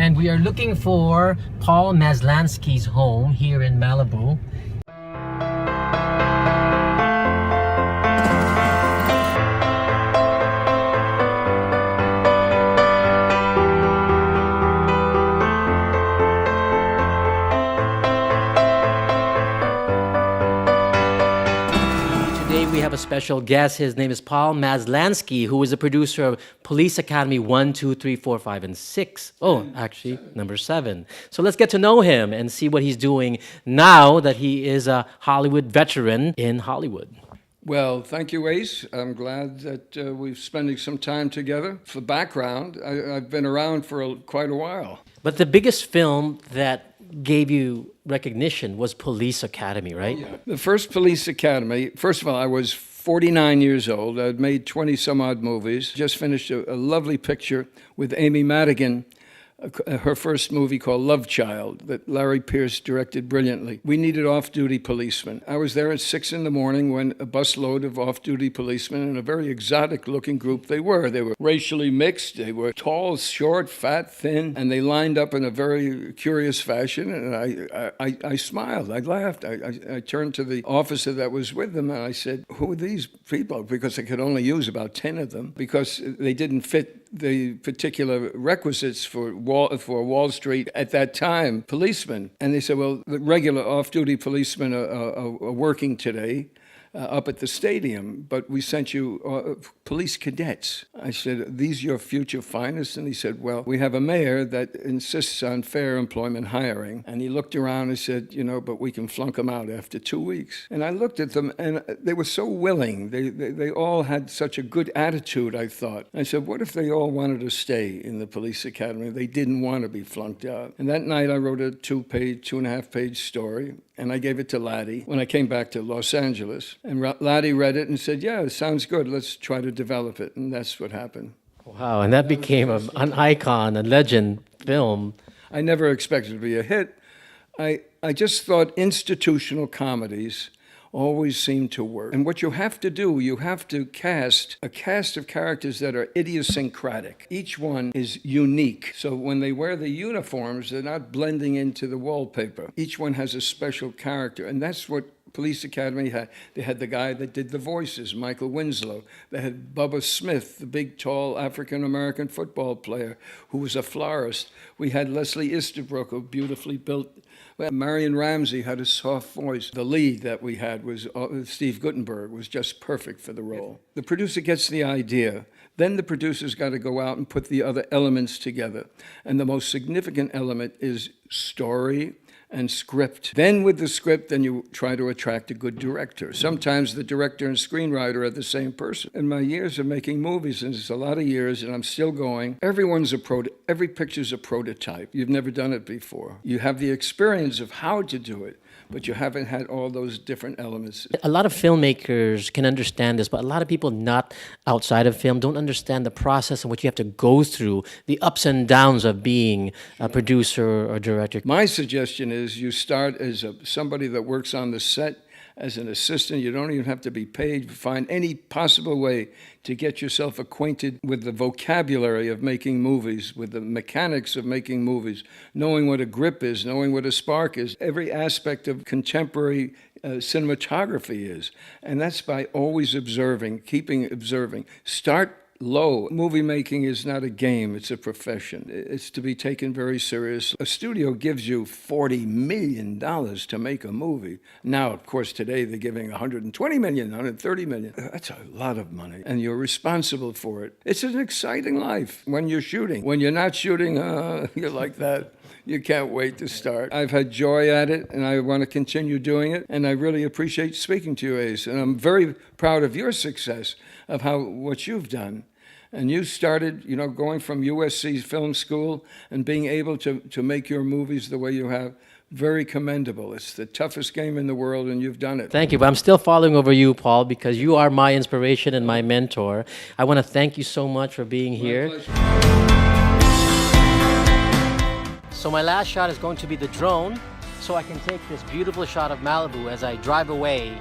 And we are looking for Paul Maslansky's home here in Malibu. Today we have a special guest. His name is Paul Maslansky, who is a producer of Police Academy 1, 2, 3, 4, 5, and 6. Oh, actually, number 7. So let's get to know him and see what he's doing now that he is a Hollywood veteran in Hollywood. Well, thank you, Ace. I'm glad that we're spending some time together. For background, I've been around for quite a while. But the biggest film that gave you recognition was Police Academy, right? Yeah. The first Police Academy, first of all, I was 49 years old. I'd made 20-some-odd movies. Just finished a lovely picture with Amy Madigan, her first movie called Love Child that Larry Pierce directed brilliantly. We needed off-duty policemen. I was there at 6 in the morning when a busload of off-duty policemen, and a very exotic-looking group they were. They were racially mixed. They were tall, short, fat, thin, and they lined up in a very curious fashion, and I smiled. I laughed. I turned to the officer that was with them, and I said, "Who are these people?" Because I could only use about 10 of them because they didn't fit the particular requisites for Wall Street at that time, policemen. And they said, well, the regular off-duty policemen are working today up at the stadium, but we sent you police cadets. I said, are these your future finest? And he said, well, we have a mayor that insists on fair employment hiring. And he looked around and said, but we can flunk them out after 2 weeks. And I looked at them, and they were so willing. They all had such a good attitude, I thought. I said, what if they all wanted to stay in the police academy? They didn't want to be flunked out. And that night I wrote a 2.5-page story, and I gave it to Laddie when I came back to Los Angeles. And Laddie read it and said, yeah, it sounds good. Let's try to develop it. And that's what happened. Wow, and that became an icon, a legend film. I never expected it to be a hit. I just thought institutional comedies always seem to work. And what you have to do, you have to cast a cast of characters that are idiosyncratic. Each one is unique. So when they wear the uniforms, they're not blending into the wallpaper. Each one has a special character. And that's what Police Academy had. They had the guy that did the voices, Michael Winslow. They had Bubba Smith, the big, tall African-American football player who was a florist. We had Leslie Easterbrook, a beautifully built. Marion Ramsey had a soft voice. The lead that we had was Steve Guttenberg, was just perfect for the role. The producer gets the idea. Then the producer's got to go out and put the other elements together. And the most significant element is story and script. Then with the script, then you try to attract a good director. Sometimes the director and screenwriter are the same person. In my years of making movies, and it's a lot of years, and I'm still going, every picture's a prototype. You've never done it before. You have the experience of how to do it, but you haven't had all those different elements. A lot of filmmakers can understand this, but a lot of people not outside of film don't understand the process and what you have to go through, the ups and downs of being a producer or director. My suggestion is you start as somebody that works on the set, as an assistant. You don't even have to be paid. Find any possible way to get yourself acquainted with the vocabulary of making movies, with the mechanics of making movies, knowing what a grip is, knowing what a spark is, every aspect of contemporary cinematography is. And that's by always observing, keeping observing. Start low. Movie making is not a game, it's a profession. It's to be taken very serious. A studio gives you $40 million to make a movie. Now, of course, today they're giving $120 million, $130 million. That's a lot of money, and you're responsible for it. It's an exciting life when you're shooting. When you're not shooting, you're like that. You can't wait to start. I've had joy at it, and I want to continue doing it, and I really appreciate speaking to you, Ace. And I'm very proud of your success, of what you've done. And you started, going from USC Film School and being able to make your movies the way you have. Very commendable. It's the toughest game in the world, and you've done it. Thank you. But I'm still following over you, Paul, because you are my inspiration and my mentor. I want to thank you so much for being here. So my last shot is going to be the drone, so I can take this beautiful shot of Malibu as I drive away